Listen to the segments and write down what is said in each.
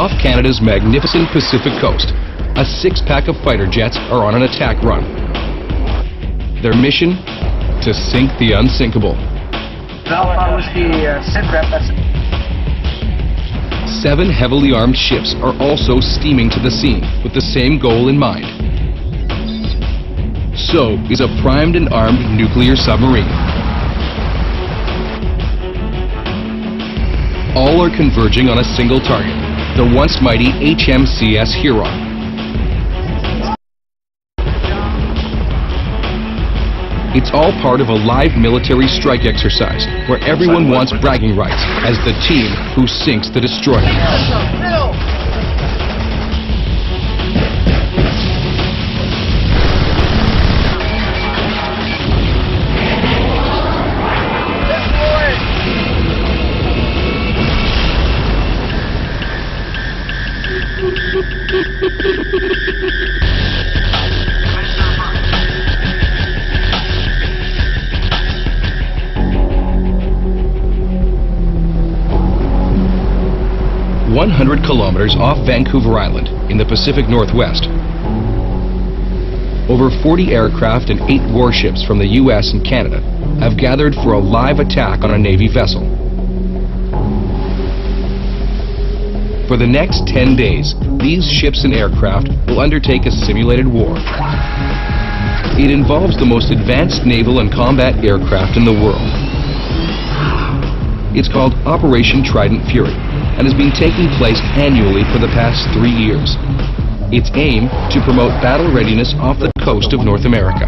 Off Canada's magnificent Pacific coast, a six-pack of fighter jets are on an attack run. Their mission? To sink the unsinkable. Alpha Whiskey, sit rep. 7 heavily armed ships are also steaming to the scene with the same goal in mind. So is a primed and armed nuclear submarine. All are converging on a single target, the once mighty HMCS Huron. It's all part of a live military strike exercise where everyone wants bragging rights as the team who sinks the destroyer. ...100 kilometers off Vancouver Island in the Pacific Northwest. Over 40 aircraft and 8 warships from the US and Canada have gathered for a live attack on a Navy vessel. For the next 10 days, these ships and aircraft will undertake a simulated war. It involves the most advanced naval and combat aircraft in the world. It's called Operation Trident Fury and has been taking place annually for the past 3 years. Its aim to promote battle readiness off the coast of North America.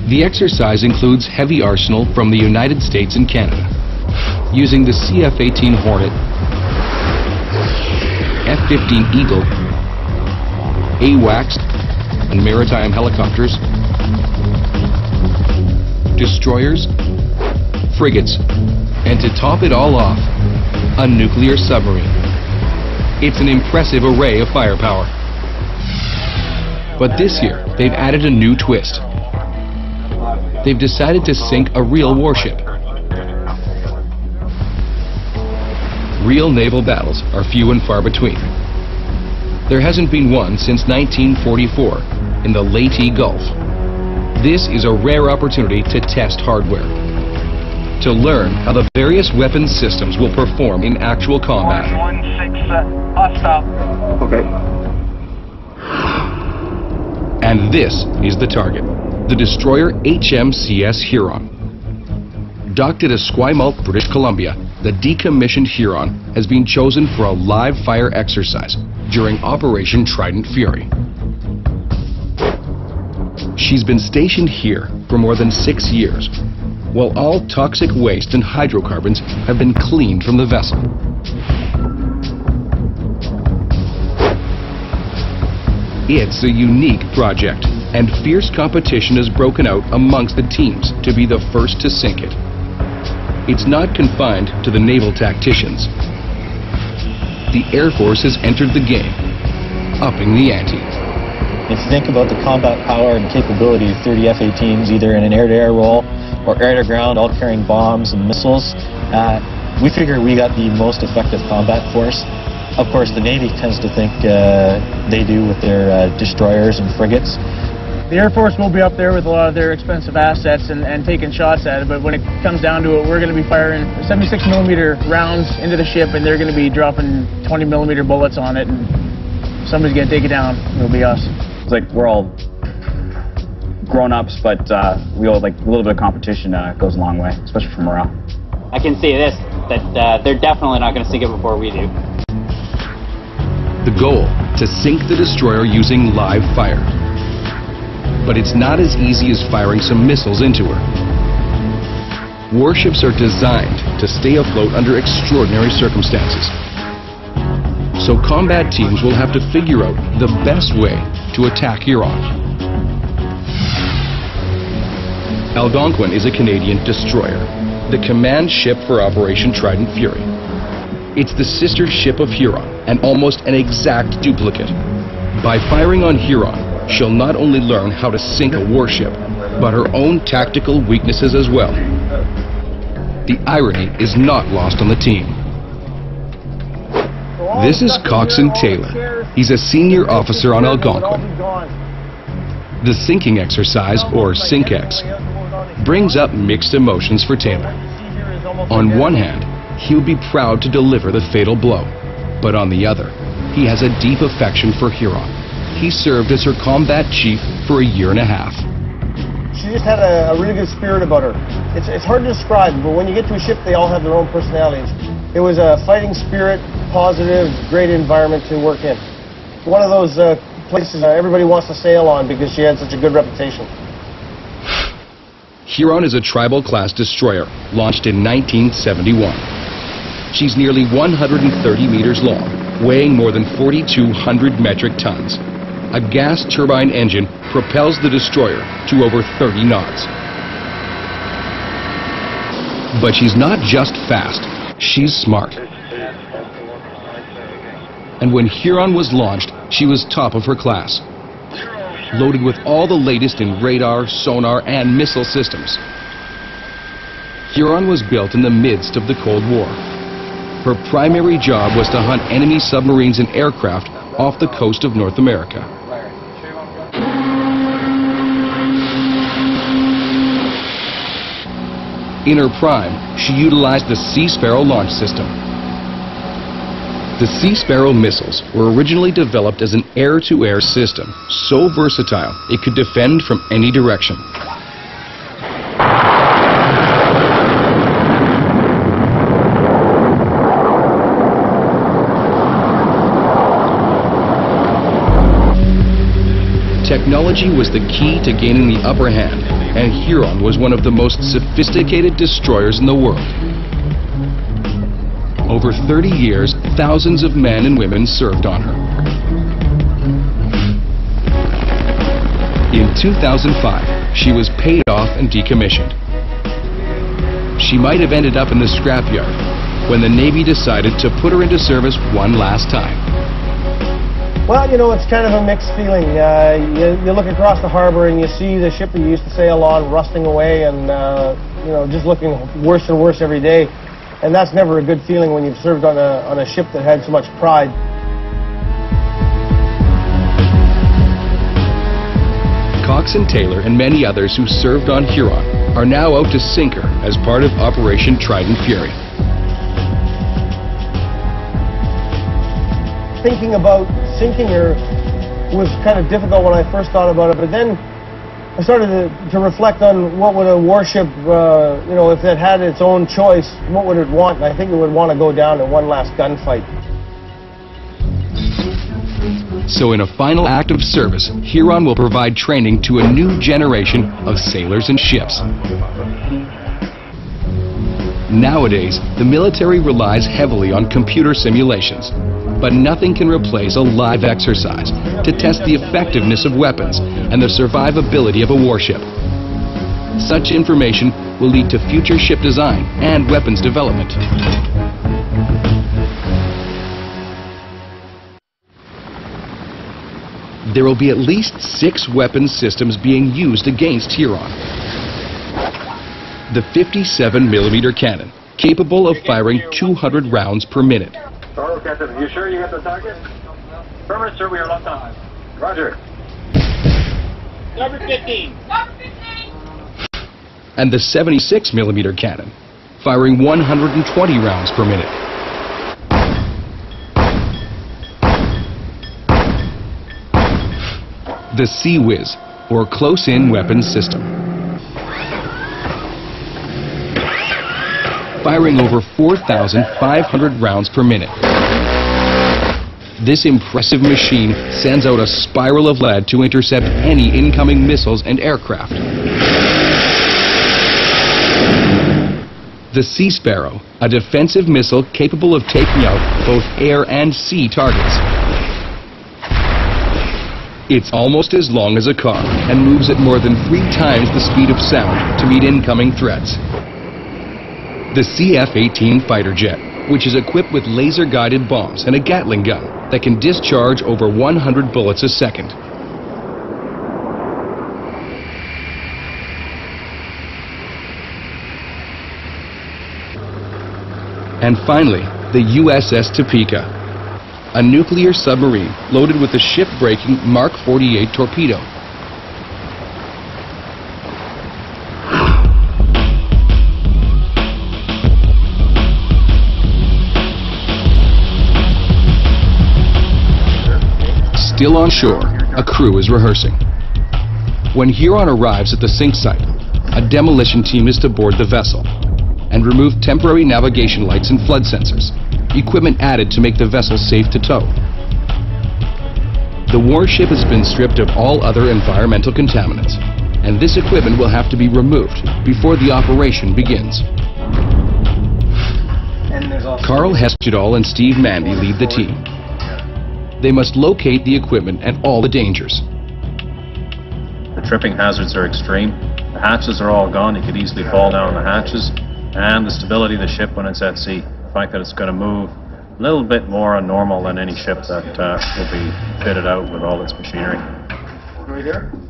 The exercise includes heavy arsenal from the United States and Canada, using the CF-18 Hornet, F-15 Eagle, AWACS, and maritime helicopters, destroyers, frigates, and to top it all off, a nuclear submarine. It's an impressive array of firepower. But this year, they've added a new twist. They've decided to sink a real warship. Real naval battles are few and far between. There hasn't been one since 1944 in the Leyte Gulf. This is a rare opportunity to test hardware, to learn how the various weapons systems will perform in actual combat. 116, hostile. Okay. And this is the target, the destroyer HMCS Huron. Docked at Esquimalt, British Columbia, the decommissioned Huron has been chosen for a live fire exercise during Operation Trident Fury. She's been stationed here for more than 6 years, while all toxic waste and hydrocarbons have been cleaned from the vessel. It's a unique project, and fierce competition has broken out amongst the teams to be the first to sink it. It's not confined to the naval tacticians. The Air Force has entered the game, upping the ante. If you think about the combat power and capability of 30 F-18s, either in an air-to-air role or air-to-ground, all carrying bombs and missiles, we figure we got the most effective combat force. Of course, the Navy tends to think they do with their destroyers and frigates. The Air Force will be up there with a lot of their expensive assets and taking shots at it, but when it comes down to it, we're going to be firing 76mm rounds into the ship, and they're going to be dropping 20mm bullets on it, and somebody's going to take it down. It'll be us. It's like we're all grown-ups, but we all, like, a little bit of competition goes a long way, especially for morale. I can say this, that they're definitely not going to sink it before we do. The goal, to sink the destroyer using live fire. But it's not as easy as firing some missiles into her. Warships are designed to stay afloat under extraordinary circumstances. So combat teams will have to figure out the best way to attack Huron. Algonquin is a Canadian destroyer, the command ship for Operation Trident Fury. It's the sister ship of Huron, and almost an exact duplicate. By firing on Huron, she'll not only learn how to sink a warship, but her own tactical weaknesses as well. The irony is not lost on the team. This is Coxswain Taylor. He's a senior officer on Algonquin. The sinking exercise, or SINK-X, brings up mixed emotions for Taylor. On one hand, he'll be proud to deliver the fatal blow, but on the other, he has a deep affection for Huron. He served as her combat chief for a year and a half. She just had a really good spirit about her. It's hard to describe, but when you get to a ship, they all have their own personalities. It was a fighting spirit, positive, great environment to work in. One of those places everybody wants to sail on because she had such a good reputation. Huron is a tribal-class destroyer, launched in 1971. She's nearly 130 meters long, weighing more than 4,200 metric tons. A gas turbine engine propels the destroyer to over 30 knots. But she's not just fast, she's smart. And when Huron was launched, she was top of her class, loaded with all the latest in radar, sonar, and missile systems. Huron was built in the midst of the Cold War. Her primary job was to hunt enemy submarines and aircraft off the coast of North America. In her prime, she utilized the Sea Sparrow launch system. The Sea Sparrow missiles were originally developed as an air-to-air system, so versatile it could defend from any direction. Technology was the key to gaining the upper hand, and Huron was one of the most sophisticated destroyers in the world. Over 30 years, thousands of men and women served on her. In 2005, she was paid off and decommissioned. She might have ended up in the scrapyard when the Navy decided to put her into service one last time. Well, you know, it's kind of a mixed feeling. You look across the harbor and you see the ship that you used to sail on rusting away and, you know, just looking worse and worse every day. And that's never a good feeling when you've served on a ship that had so much pride. Coxswain Taylor and many others who served on Huron are now out to sink her as part of Operation Trident Fury. Thinking about sinking her was kind of difficult when I first thought about it, but then I started to reflect on what would a warship, you know, if it had its own choice, what would it want? And I think it would want to go down in one last gunfight. So in a final act of service, Huron will provide training to a new generation of sailors and ships. Nowadays, the military relies heavily on computer simulations, but nothing can replace a live exercise to test the effectiveness of weapons and the survivability of a warship. Such information will lead to future ship design and weapons development. There will be at least 6 weapons systems being used against Huron. The 57mm cannon, capable of firing 200 rounds per minute. Hello, Captain. You sure you got the target? Affirmative, sir. We are locked on. Roger. Number 15. And the 76mm cannon, firing 120 rounds per minute. The Sea Whiz, or close-in weapons system, firing over 4,500 rounds per minute. This impressive machine sends out a spiral of lead to intercept any incoming missiles and aircraft. The Sea Sparrow, a defensive missile capable of taking out both air and sea targets. It's almost as long as a car and moves at more than 3 times the speed of sound to meet incoming threats. The CF-18 fighter jet, which is equipped with laser-guided bombs and a Gatling gun that can discharge over 100 bullets a second. And finally, the USS Topeka, a nuclear submarine loaded with a ship-breaking Mark 48 torpedo. Still on shore, a crew is rehearsing. When Huron arrives at the sink site, a demolition team is to board the vessel and remove temporary navigation lights and flood sensors, equipment added to make the vessel safe to tow. The warship has been stripped of all other environmental contaminants, and this equipment will have to be removed before the operation begins. Carl Hesjedal and Steve Mandy lead the team. They must locate the equipment and all the dangers. The tripping hazards are extreme. The hatches are all gone. You could easily fall down the hatches. And the stability of the ship when it's at sea. The fact that it's going to move a little bit more normal than any ship that will be fitted out with all its machinery.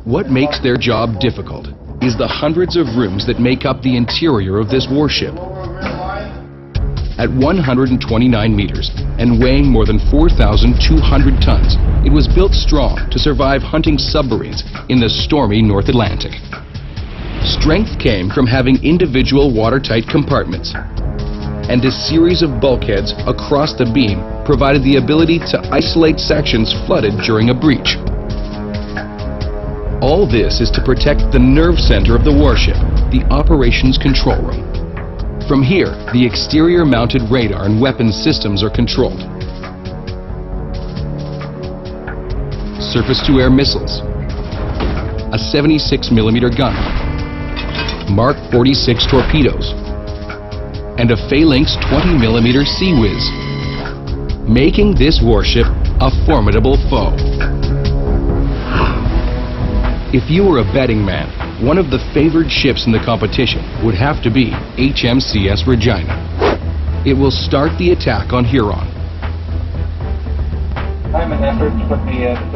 What makes their job difficult is the hundreds of rooms that make up the interior of this warship. At 129 meters and weighing more than 4,200 tons, it was built strong to survive hunting submarines in the stormy North Atlantic. Strength came from having individual watertight compartments, and a series of bulkheads across the beam provided the ability to isolate sections flooded during a breach. All this is to protect the nerve center of the warship, the operations control room. From here, the exterior-mounted radar and weapons systems are controlled. Surface-to-air missiles, a 76mm gun, Mark 46 torpedoes, and a Phalanx 20mm Sea Whiz, making this warship a formidable foe. If you were a betting man, one of the favored ships in the competition would have to be HMCS Regina. It will start the attack on Huron.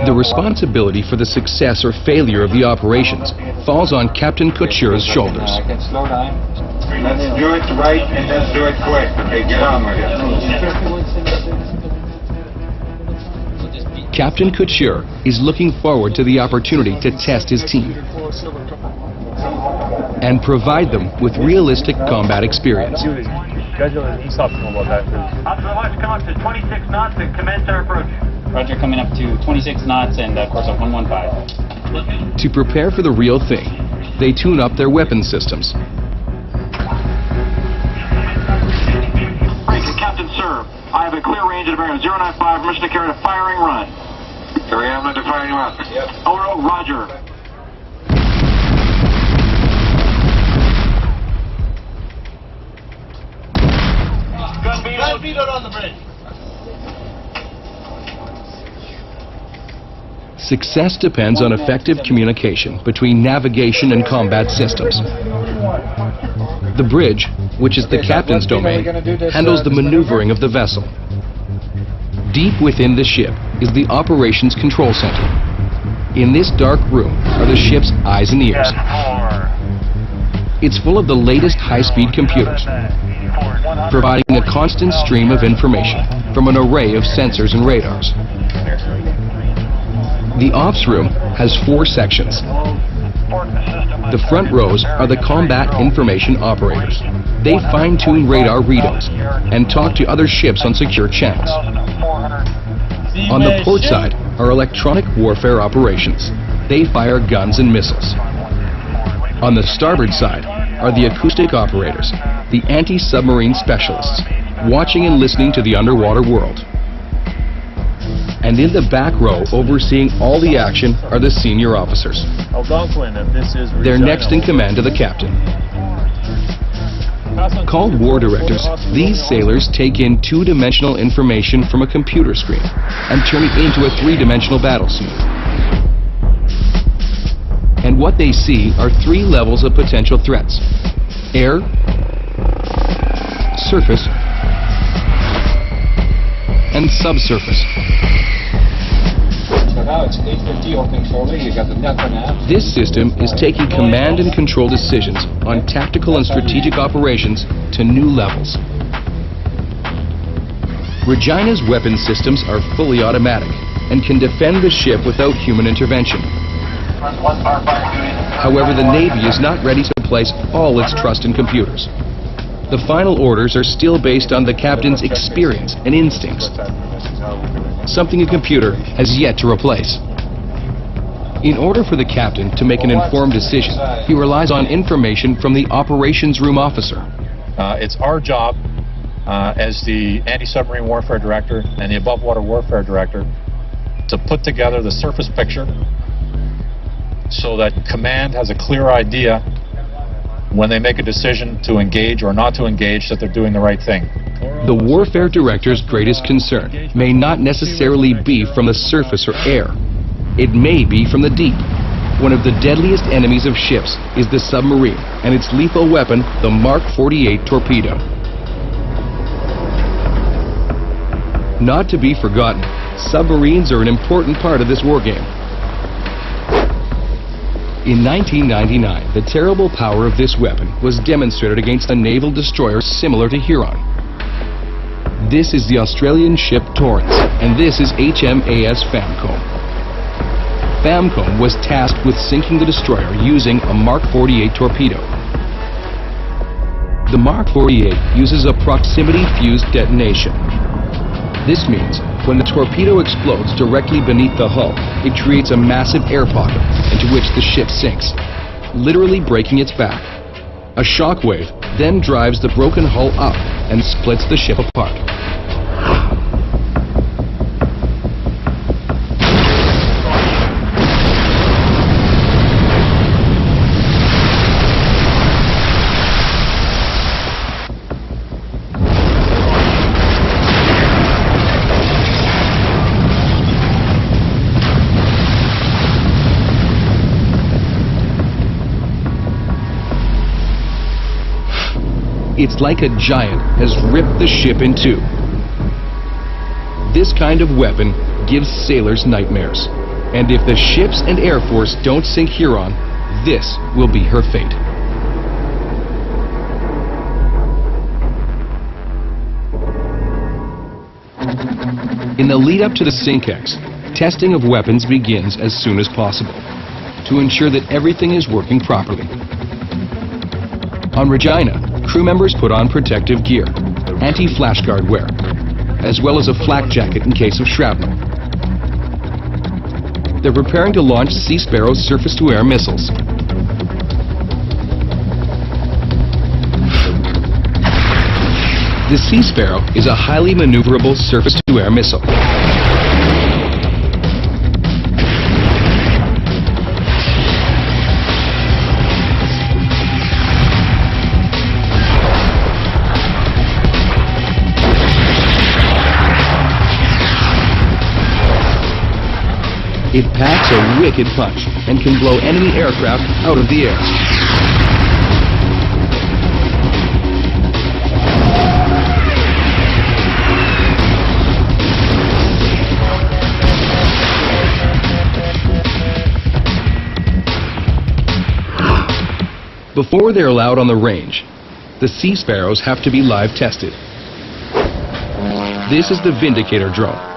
The responsibility for the success or failure of the operations falls on Captain Couture's shoulders. Let's do it right and let's do it quick. Okay, get on with it. Captain Couture is looking forward to the opportunity to test his team and provide them with realistic combat experience. Up to the watch, come up to 26 knots and commence our approach. Roger, coming up to 26 knots and course of 115. To prepare for the real thing, they tune up their weapon systems. Captain, sir, I have a clear range at bearing 095, permission to carry a firing run. Carry on to firing run. Yep. Oh, roger. Gun beat on the bridge. Success depends on effective communication between navigation and combat systems. The bridge, which is the captain's domain, handles the maneuvering of the vessel. Deep within the ship is the operations control center. In this dark room are the ship's eyes and ears. It's full of the latest high-speed computers, providing a constant stream of information from an array of sensors and radars. The ops room has 4 sections. The front rows are the combat information operators. They fine-tune radar readouts and talk to other ships on secure channels. On the port side are electronic warfare operations. They fire guns and missiles. On the starboard side are the acoustic operators, the anti-submarine specialists, watching and listening to the underwater world. And in the back row, overseeing all the action, are the senior officers. They're next in command to the captain. Called war directors, these sailors take in 2-dimensional information from a computer screen and turn it into a 3-dimensional battle scene. And what they see are 3 levels of potential threats: air, surface, and subsurface. This system is taking command and control decisions on tactical and strategic operations to new levels. Regina's weapon systems are fully automatic and can defend the ship without human intervention. However, the Navy is not ready to place all its trust in computers. The final orders are still based on the captain's experience and instincts, something a computer has yet to replace. In order for the captain to make an informed decision, he relies on information from the operations room officer. It's our job as the anti-submarine warfare director and the above water warfare director to put together the surface picture so that command has a clear idea when they make a decision to engage or not to engage, that they're doing the right thing. The warfare director's greatest concern may not necessarily be from the surface or air. It may be from the deep. One of the deadliest enemies of ships is the submarine and its lethal weapon, the Mark 48 torpedo. Not to be forgotten, submarines are an important part of this war game. In 1999, the terrible power of this weapon was demonstrated against a naval destroyer similar to Huron. This is the Australian ship Torrance, and this is HMAS Famcombe. Famcombe was tasked with sinking the destroyer using a Mark 48 torpedo. The Mark 48 uses a proximity fused detonation. This means when the torpedo explodes directly beneath the hull, it creates a massive air pocket into which the ship sinks, literally breaking its back. A shock wave then drives the broken hull up and splits the ship apart. It's like a giant has ripped the ship in two. This kind of weapon gives sailors nightmares. And if the ships and Air Force don't sink Huron, this will be her fate. In the lead up to the SINKEX, testing of weapons begins as soon as possible to ensure that everything is working properly. On Regina, crew members put on protective gear, anti-flashguard wear, as well as a flak jacket in case of shrapnel. They're preparing to launch Sea Sparrow's surface-to-air missiles. The Sea Sparrow is a highly maneuverable surface-to-air missile. It packs a wicked punch and can blow enemy aircraft out of the air. Before they're allowed on the range, the Sea Sparrows have to be live tested. This is the Vindicator drone.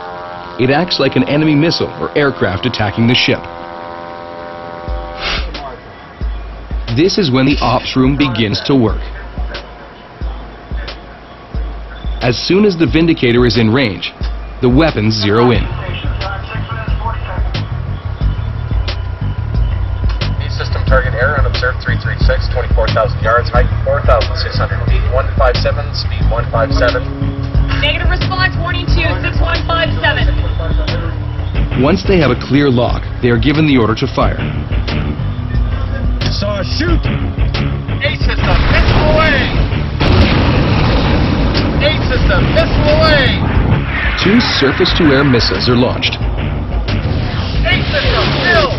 It acts like an enemy missile or aircraft attacking the ship. This is when the ops room begins to work. As soon as the Vindicator is in range, the weapons zero in. System target error unobserved 336, 24,000 yards, height 4,600 feet, 157, speed 157. Negative response, warning 2, 6157. Once they have a clear lock, they are given the order to fire. So shoot! A system, missile away! A system, missile away! 2 surface-to-air missiles are launched. A system, kill!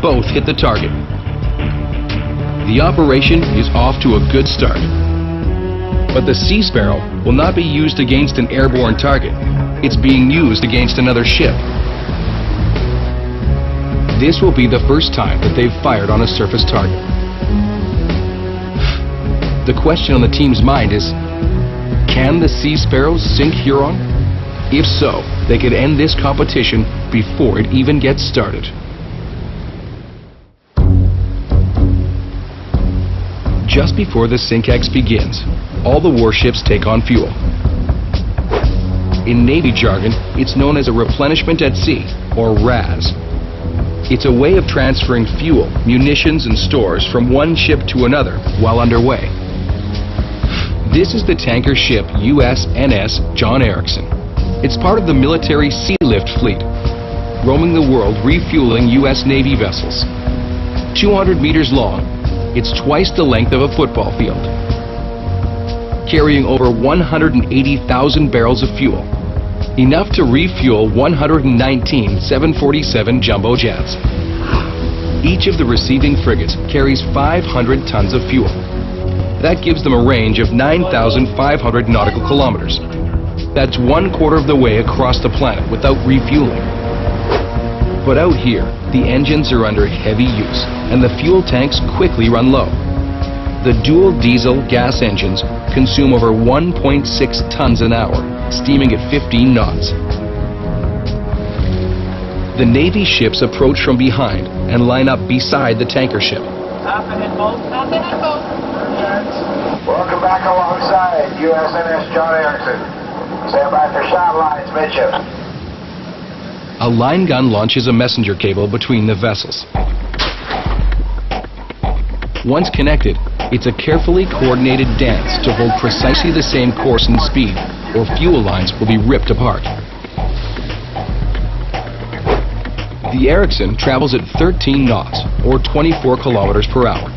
Both hit the target. The operation is off to a good start. But the Sea Sparrow will not be used against an airborne target. It's being used against another ship. This will be the first time that they've fired on a surface target. The question on the team's mind is, Can the Sea Sparrows sink Huron? If so, they could end this competition before it even gets started. Just before the SINKEX begins, all the warships take on fuel. In Navy jargon, it's known as a replenishment at sea, or RAS. It's a way of transferring fuel, munitions, and stores from one ship to another while underway. This is the tanker ship USNS John Erickson. It's part of the military sea lift fleet, roaming the world refueling U.S. Navy vessels. 200 meters long, it's twice the length of a football field, carrying over 180,000 barrels of fuel, enough to refuel 119 747 jumbo jets. Each of the receiving frigates carries 500 tons of fuel. That gives them a range of 9,500 nautical kilometers. That's 1/4 of the way across the planet without refueling. But out here, the engines are under heavy use, and the fuel tanks quickly run low. The dual diesel gas engines consume over 1.6 tons an hour, steaming at 15 knots. The Navy ships approach from behind and line up beside the tanker ship. Welcome back alongside USNS John Erickson. Stand by for shot lines, midship. A line gun launches a messenger cable between the vessels. Once connected, it's a carefully coordinated dance to hold precisely the same course and speed, or fuel lines will be ripped apart. The Erickson travels at 13 knots, or 24 kilometers per hour.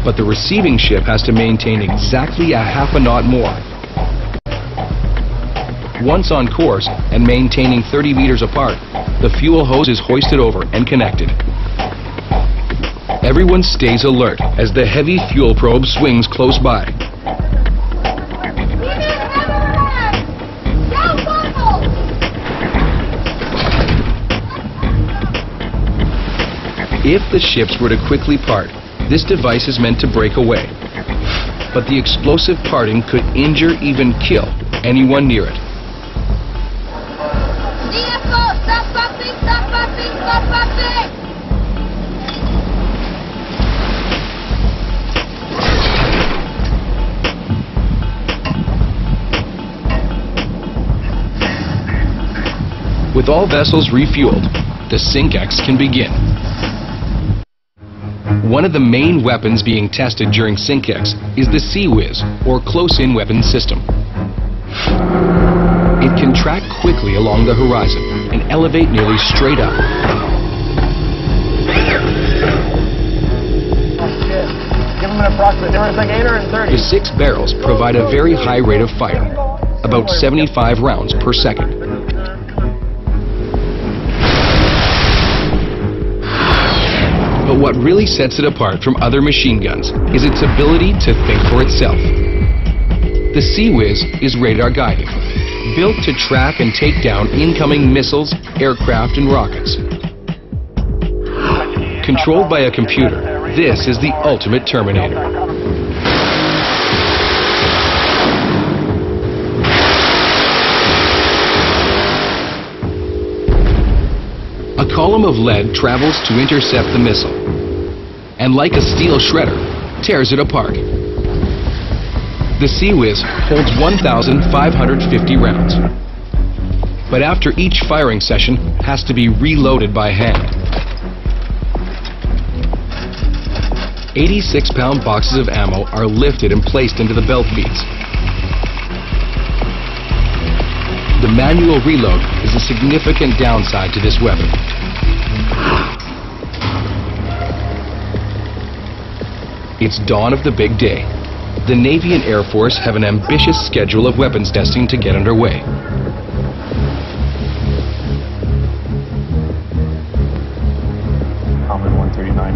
But the receiving ship has to maintain exactly a half a knot more. Once on course and maintaining 30 meters apart, the fuel hose is hoisted over and connected. Everyone stays alert as the heavy fuel probe swings close by. If the ships were to quickly part, this device is meant to break away. But the explosive parting could injure, even kill, anyone near it. With all vessels refueled, the SINKEX can begin. One of the main weapons being tested during SINKEX is the CWIS, or Close-In Weapons System. It can track quickly along the horizon and elevate nearly straight up. Give them an approximate. There was like 830. The 6 barrels provide a very high rate of fire, about 75 rounds per second. But what really sets it apart from other machine guns is its ability to think for itself. The CWIS is radar guided, built to track and take down incoming missiles, aircraft, and rockets. Controlled by a computer, this is the ultimate Terminator. A column of lead travels to intercept the missile, and like a steel shredder, tears it apart. The CWIS holds 1,550 rounds, but after each firing session has to be reloaded by hand. 86-pound boxes of ammo are lifted and placed into the belt feeds. The manual reload is a significant downside to this weapon. It's dawn of the big day. The Navy and Air Force have an ambitious schedule of weapons testing to get underway.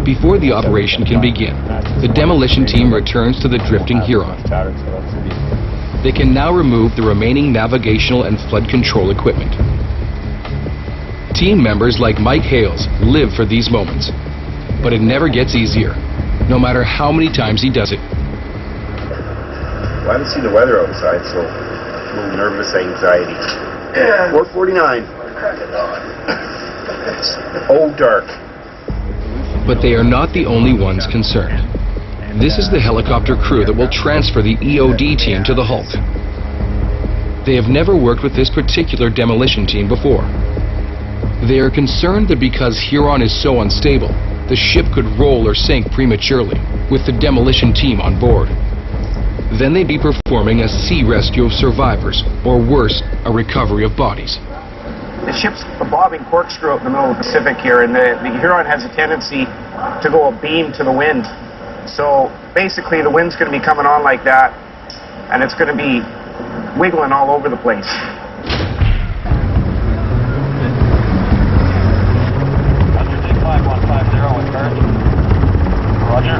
Before the operation can begin, the demolition team returns to the drifting Huron. They can now remove the remaining navigational and flood control equipment. Team members like Mike Hales live for these moments, but it never gets easier, no matter how many times he does it. I haven't seen the weather outside, so a little nervous anxiety. 4:49. Oh, dark. But they are not the only ones concerned. This is the helicopter crew that will transfer the EOD team to the Hulk. They have never worked with this particular demolition team before. They are concerned that because Huron is so unstable, the ship could roll or sink prematurely with the demolition team on board. Then they'd be performing a sea rescue of survivors, or worse, a recovery of bodies. The ship's a bobbing corkscrew out in the middle of the Pacific here, and the Huron has a tendency to go abeam to the wind. So basically the wind's going to be coming on like that, and it's going to be wiggling all over the place. Roger.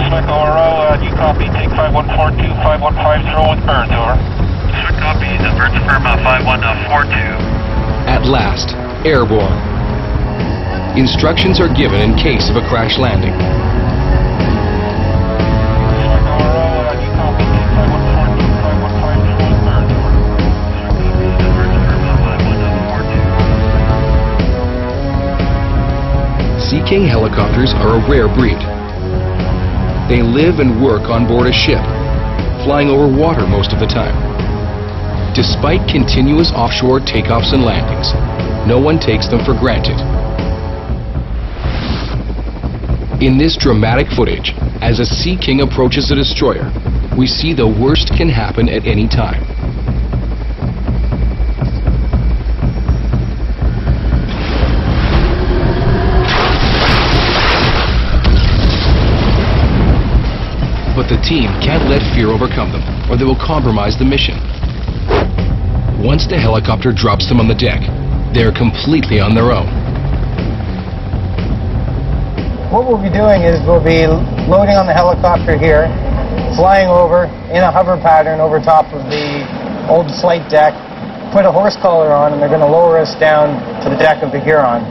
Swick ORO, you copy, take 5142, 5150 with Burns, over. Swick copy, Burns affirm 5142. At last, airborne. Instructions are given in case of a crash landing. Sea King helicopters are a rare breed. They live and work on board a ship, flying over water most of the time. Despite continuous offshore takeoffs and landings, no one takes them for granted. In this dramatic footage, as a Sea King approaches a destroyer, we see the worst can happen at any time. But the team can't let fear overcome them, or they will compromise the mission. Once the helicopter drops them on the deck, they're completely on their own. What we'll be doing is we'll be loading on the helicopter here, flying over in a hover pattern over top of the old flight deck, put a horse collar on, and they're going to lower us down to the deck of the Huron.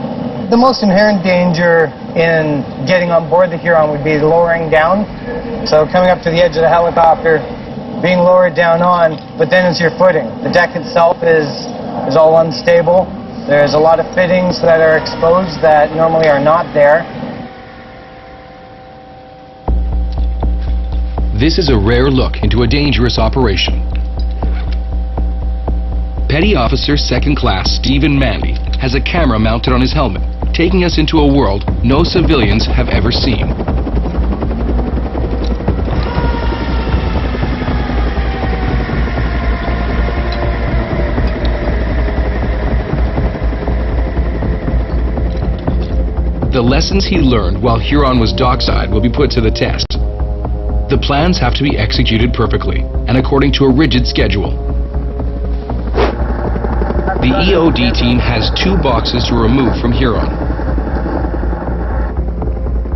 The most inherent danger in getting on board the Huron would be lowering down. So coming up to the edge of the helicopter, being lowered down on, but then it's your footing. The deck itself is all unstable. There's a lot of fittings that are exposed that normally are not there. This is a rare look into a dangerous operation. Petty Officer Second Class Stephen Manley has a camera mounted on his helmet, taking us into a world no civilians have ever seen. The lessons he learned while Huron was dockside will be put to the test. The plans have to be executed perfectly and according to a rigid schedule. The EOD team has 2 boxes to remove from Huron.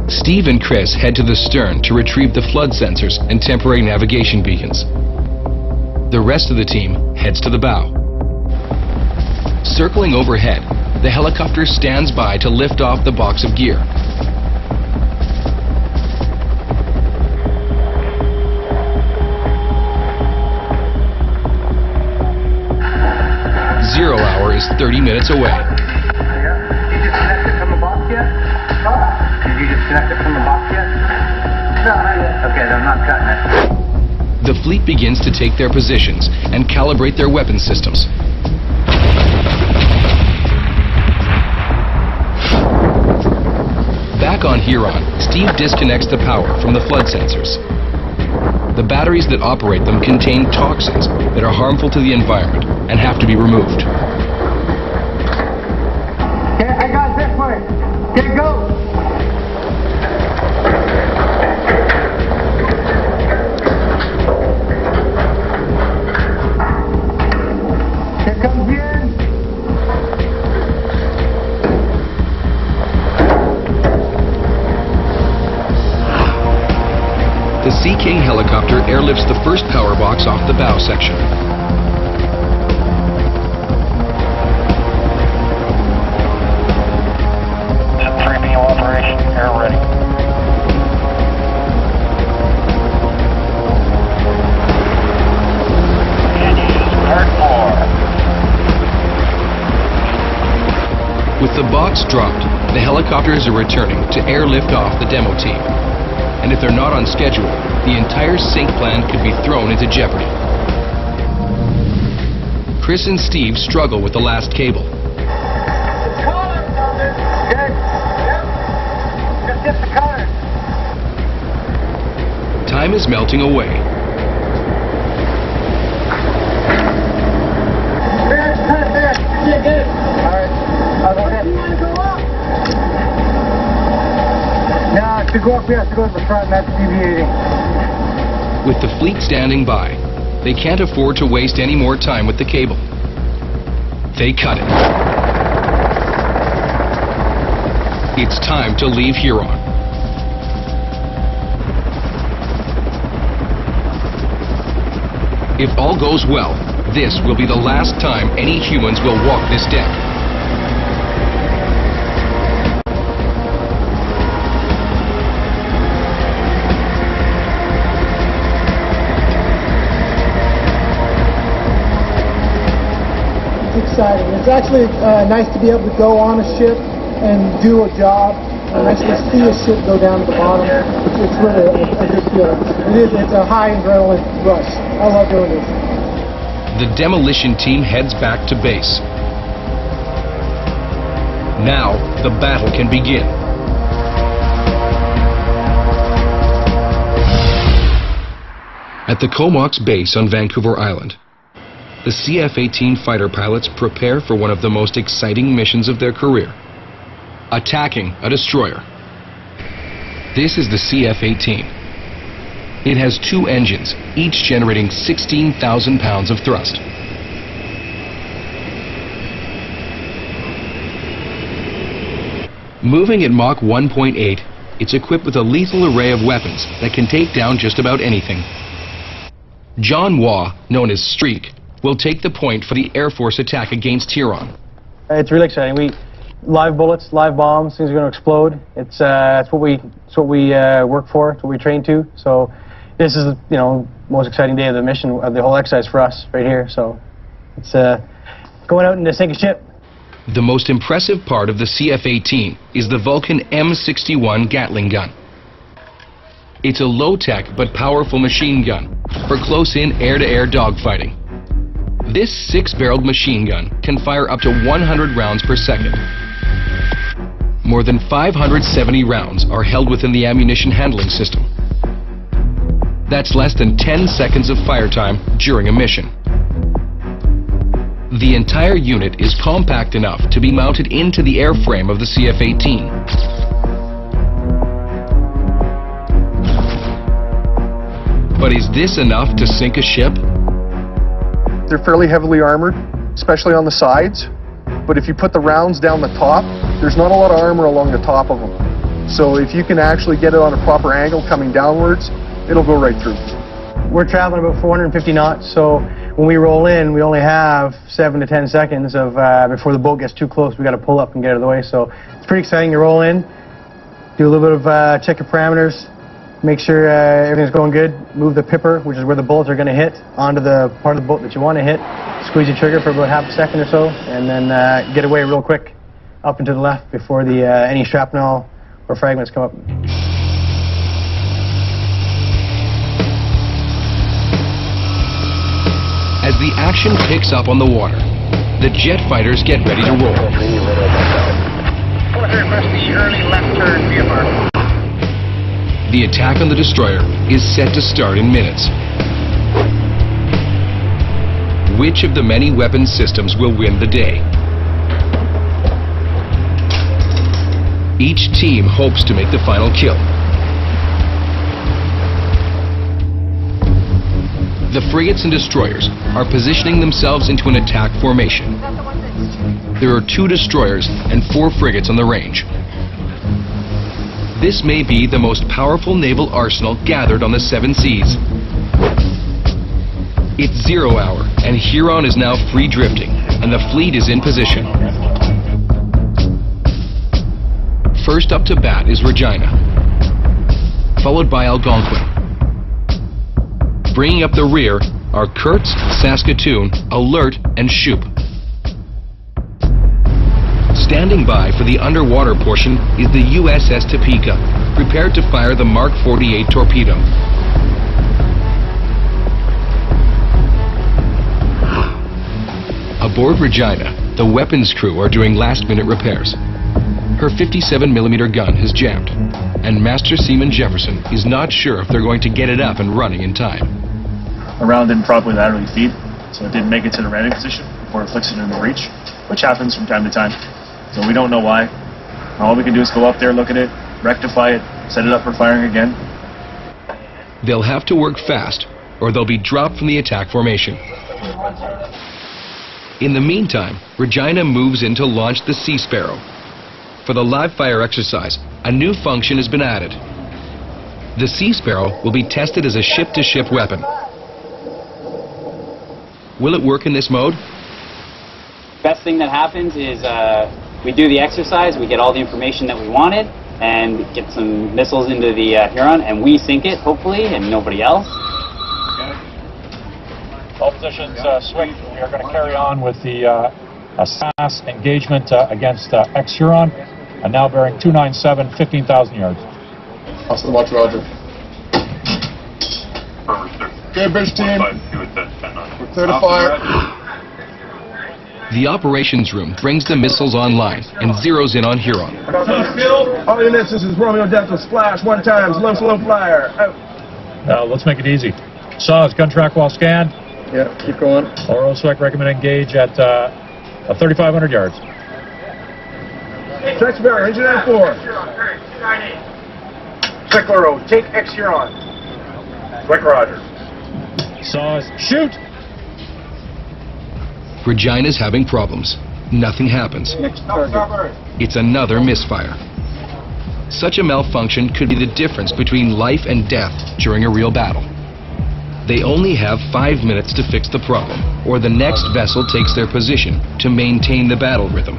Steve and Chris head to the stern to retrieve the flood sensors and temporary navigation beacons. The rest of the team heads to the bow. Circling overhead, the helicopter stands by to lift off the box of gear. Zero hour is 30 minutes away. Did you disconnect it from the box yet? Did you disconnect it from the box yet? No, not yet. Okay, then I'm not cutting it. The fleet begins to take their positions and calibrate their weapon systems. Back on Huron, Steve disconnects the power from the flood sensors. The batteries that operate them contain toxins that are harmful to the environment and have to be removed. Okay, I got this one. Okay, go. Here comes the end. The Sea King helicopter airlifts the first power box off the bow section. It's a 3B operation, air ready. the box dropped, the helicopters are returning to airlift off the demo team. And if they're not on schedule, the entire sink plan could be thrown into jeopardy. Chris and Steve struggle with the last cable. Time is melting away. Now, to go up, we have to go to the front, and that's deviating. With the fleet standing by, they can't afford to waste any more time with the cable. They cut it. It's time to leave Huron. If all goes well, this will be the last time any humans will walk this deck. It's exciting. It's actually nice to be able to go on a ship and do a job and actually see a ship go down to the bottom. It's really a good feeling. It's a high adrenaline rush. I love doing this. The demolition team heads back to base. Now, the battle can begin. At the Comox base on Vancouver Island, the CF-18 fighter pilots prepare for one of the most exciting missions of their career: attacking a destroyer. This is the CF-18. It has two engines, each generating 16,000 pounds of thrust. Moving at Mach 1.8, it's equipped with a lethal array of weapons that can take down just about anything. John Waugh, known as Streak, will take the point for the Air Force attack against Huron. It's really exciting. Live bullets, live bombs, things are going to explode. It's what we work for, it's what we train to. So this is, most exciting day of the mission, of the whole exercise for us right here. So it's going out and to sink a ship. The most impressive part of the CF-18 is the Vulcan M61 Gatling gun. It's a low-tech but powerful machine gun for close-in air-to-air dogfighting. This 6-barreled machine gun can fire up to 100 rounds per second. More than 570 rounds are held within the ammunition handling system. That's less than 10 seconds of fire time during a mission. The entire unit is compact enough to be mounted into the airframe of the CF-18. But is this enough to sink a ship? They're fairly heavily armored, especially on the sides. But if you put the rounds down the top, there's not a lot of armor along the top of them. So if you can actually get it on a proper angle coming downwards, it'll go right through. We're traveling about 450 knots, so when we roll in, we only have 7 to 10 seconds of before the boat gets too close. We got to pull up and get out of the way. So it's pretty exciting to roll in, do a little bit of check your parameters, make sure everything's going good, move the pipper, which is where the bullets are going to hit, onto the part of the boat that you want to hit, squeeze the trigger for about half a second or so, and then get away real quick up and to the left before any shrapnel or fragments come up. As the action picks up on the water, the jet fighters get ready to roll. 400 must be early left turn, VFR. The attack on the destroyer is set to start in minutes. Which of the many weapon systems will win the day? Each team hopes to make the final kill. The frigates and destroyers are positioning themselves into an attack formation. There are 2 destroyers and 4 frigates on the range. This may be the most powerful naval arsenal gathered on the 7 seas. It's 0 hour, and Huron is now free drifting, and the fleet is in position. First up to bat is Regina, followed by Algonquin. Bringing up the rear are Kurtz, Saskatoon, Alert, and Shoup. Standing by for the underwater portion is the USS Topeka, prepared to fire the Mark 48 torpedo. Aboard Regina, the weapons crew are doing last-minute repairs. Her 57mm gun has jammed, and Master Seaman Jefferson is not sure if they're going to get it up and running in time. The round didn't properly laterally feed, so it didn't make it to the landing position before it flicks it in the breech, which happens from time to time. So we don't know why. All we can do is go up there, look at it, rectify it, set it up for firing again. They'll have to work fast, or they'll be dropped from the attack formation. In the meantime, Regina moves in to launch the Sea Sparrow. For the live fire exercise, a new function has been added. The Sea Sparrow will be tested as a ship-to-ship weapon. Will it work in this mode? Best thing that happens is we do the exercise, we get all the information that we wanted, and get some missiles into the Huron, and we sink it, hopefully, and nobody else. All positions swing. We are going to carry on with the SAS engagement against ex-Huron, and now bearing 297, 15,000 yards. Awesome, watch, Roger. Okay, bridge team. We're clear to fire. The operations room brings the missiles online and zeroes in on Huron. All units, this is Romeo Delta Splash, 1 times, slow flyer. Out. Let's make it easy. SAW, gun track while scanned. Yeah, keep going. Oral select recommend engage at 3,500 yards. Trax bearer, engine at 4. Seclaro, take X Huron. Quick Roger. SAWs, shoot! Regina's having problems. Nothing happens. It's another misfire. Such a malfunction could be the difference between life and death during a real battle. They only have 5 minutes to fix the problem, or the next vessel takes their position to maintain the battle rhythm.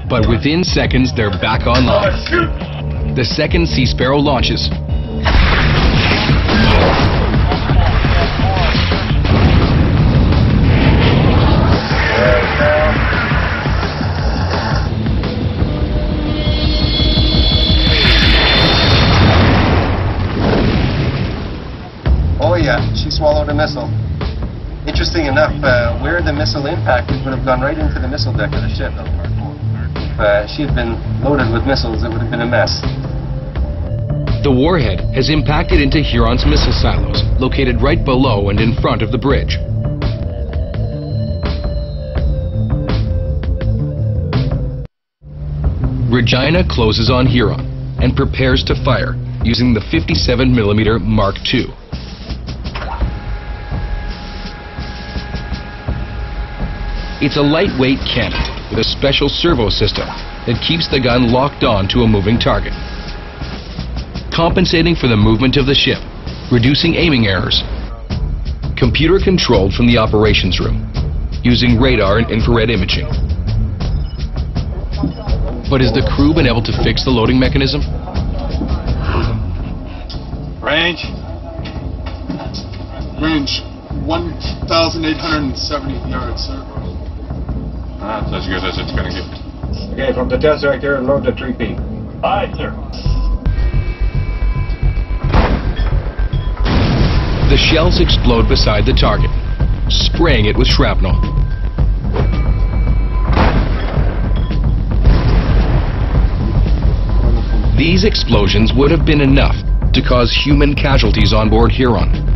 But within seconds, they're back online. The second Sea Sparrow launches. Oh yeah, she swallowed a missile. Interesting enough, where the missile impacted would have gone right into the missile deck of the ship. If she had been loaded with missiles, it would have been a mess. The warhead has impacted into Huron's missile silos, located right below and in front of the bridge. Regina closes on Huron and prepares to fire using the 57mm Mark II. It's a lightweight cannon with a special servo system that keeps the gun locked on to a moving target, compensating for the movement of the ship, reducing aiming errors. Computer controlled from the operations room, using radar and infrared imaging. But has the crew been able to fix the loading mechanism? Range 1,870 yards, sir. That's as good as it's going to get. Okay, from the Tesseract here, load the 3P. Aye, sir. The shells explode beside the target, spraying it with shrapnel. These explosions would have been enough to cause human casualties on board Huron.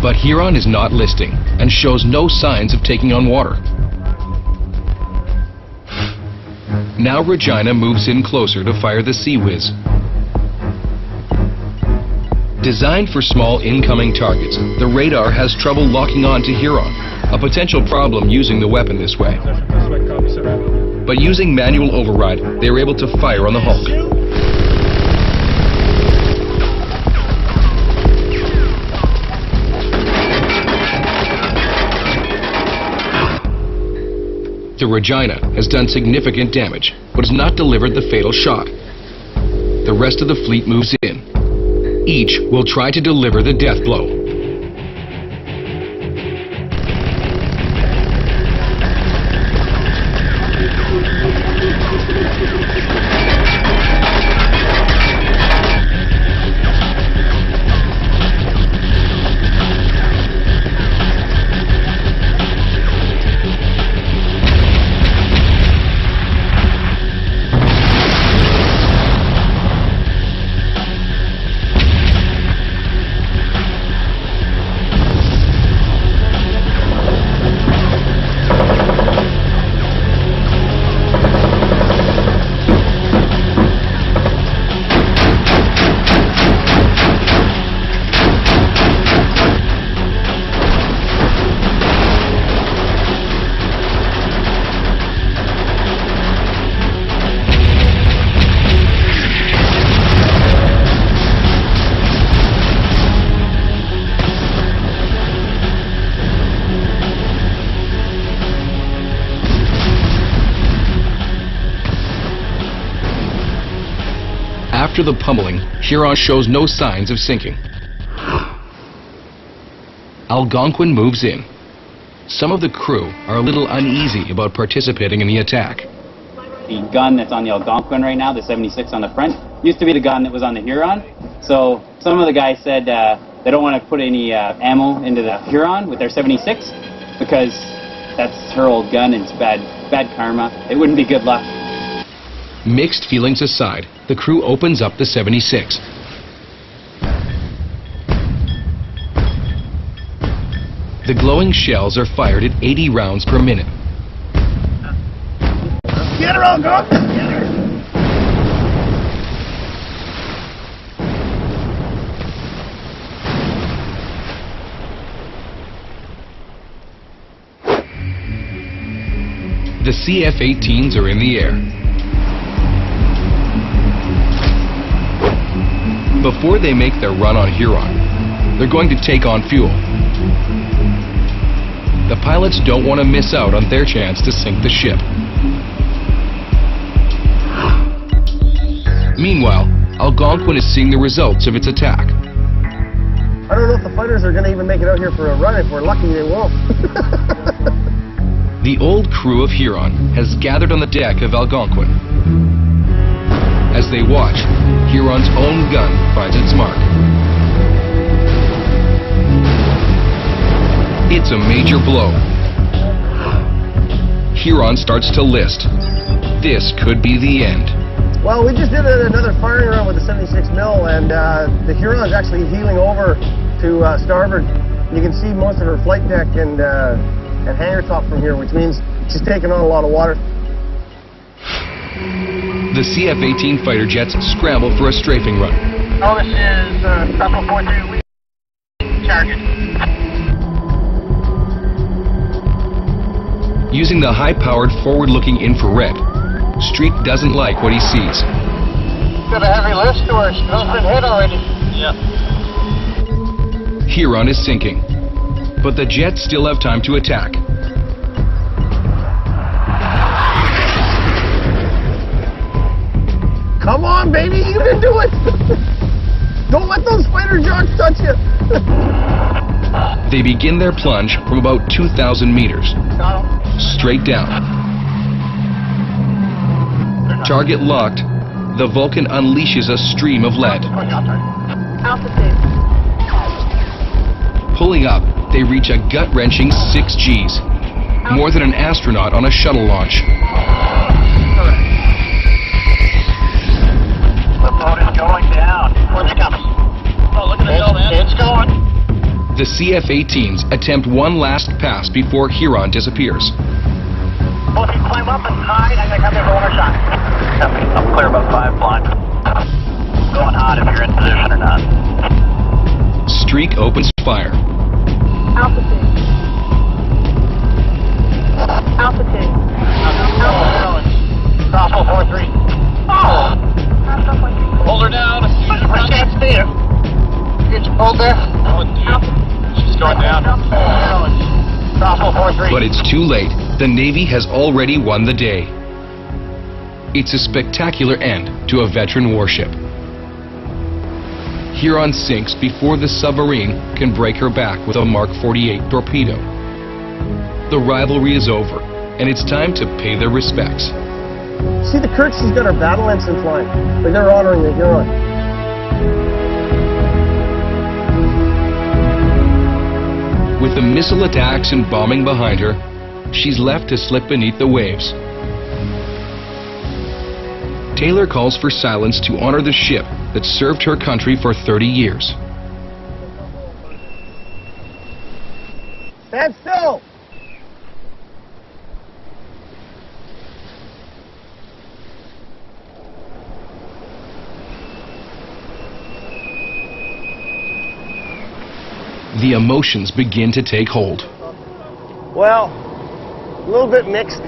But Huron is not listing and shows no signs of taking on water. Now Regina moves in closer to fire the Sea Whiz. Designed for small incoming targets, the radar has trouble locking on to Huron, a potential problem using the weapon this way. but using manual override, they were able to fire on the Hulk. The Regina has done significant damage, but has not delivered the fatal shot. The rest of the fleet moves in. Each will try to deliver the death blow. After the pummeling, Huron shows no signs of sinking. Algonquin moves in. Some of the crew are a little uneasy about participating in the attack. The gun that's on the Algonquin right now, the 76 on the front, used to be the gun that was on the Huron. So some of the guys said they don't want to put any ammo into the Huron with their 76 because that's her old gun and it's bad karma. It wouldn't be good luck. Mixed feelings aside, the crew opens up the 76. The glowing shells are fired at 80 rounds per minute. Get her, Algonquin! Get her! The CF-18s are in the air. Before they make their run on Huron, they're going to take on fuel. The pilots don't want to miss out on their chance to sink the ship. Meanwhile, Algonquin is seeing the results of its attack. I don't know if the fighters are going to even make it out here for a run. If we're lucky, they won't. The old crew of Huron has gathered on the deck of Algonquin. As they watch, Huron's own gun finds its mark. It's a major blow. Huron starts to list. This could be the end. Well, we just did another firing run with the 76 mil, and the Huron is actually heeling over to starboard. You can see most of her flight deck and hangar top from here, which means she's taking on a lot of water. The CF-18 fighter jets scramble for a strafing run. Oh, this is Central 43, we target. Using the high-powered forward-looking infrared, Streak doesn't like what he sees. Got a heavy lift to her, nose been hit already. Yeah. Huron is sinking, but the jets still have time to attack. Come on, baby, you can do it! Don't let those fighter jocks touch you! They begin their plunge from about 2,000 meters, straight down. Target locked, the Vulcan unleashes a stream of lead. Altitude. Pulling up, they reach a gut-wrenching 6 Gs, more than an astronaut on a shuttle launch. The boat is going down. Where's it coming? Oh, look at the hill, man. It's going. The CF-18s attempt one last pass before Huron disappears. Well, if you climb up and hide, I'm going to come in for one more shot. I'm clear about 5 blind. Going hot if you're in position or not. Streak opens fire. Altitude. Altitude. Altitude. But it's too late. The Navy has already won the day. It's a spectacular end to a veteran warship. Huron sinks before the submarine can break her back with a Mark 48 torpedo. The rivalry is over, and it's time to pay their respects. See the Kirk, she's got her battle ensign flying, but they're honoring the Huron. With the missile attacks and bombing behind her, she's left to slip beneath the waves. Taylor calls for silence to honor the ship that served her country for 30 years. Stand still! The emotions begin to take hold. Well, a little bit mixed.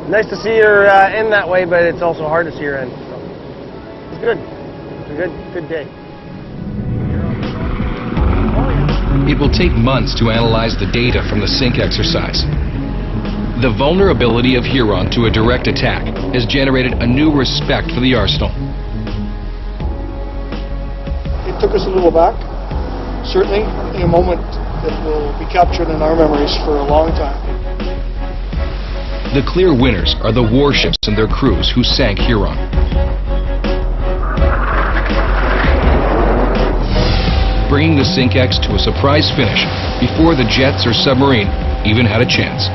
Nice to see her end that way, but it's also hard to see her end. So it's good. It's a good day. It will take months to analyze the data from the sink exercise. The vulnerability of Huron to a direct attack has generated a new respect for the arsenal. It took us a little back. Certainly, in a moment that will be captured in our memories for a long time. The clear winners are the warships and their crews who sank Huron. Bringing the SINK-X to a surprise finish before the jets or submarine even had a chance.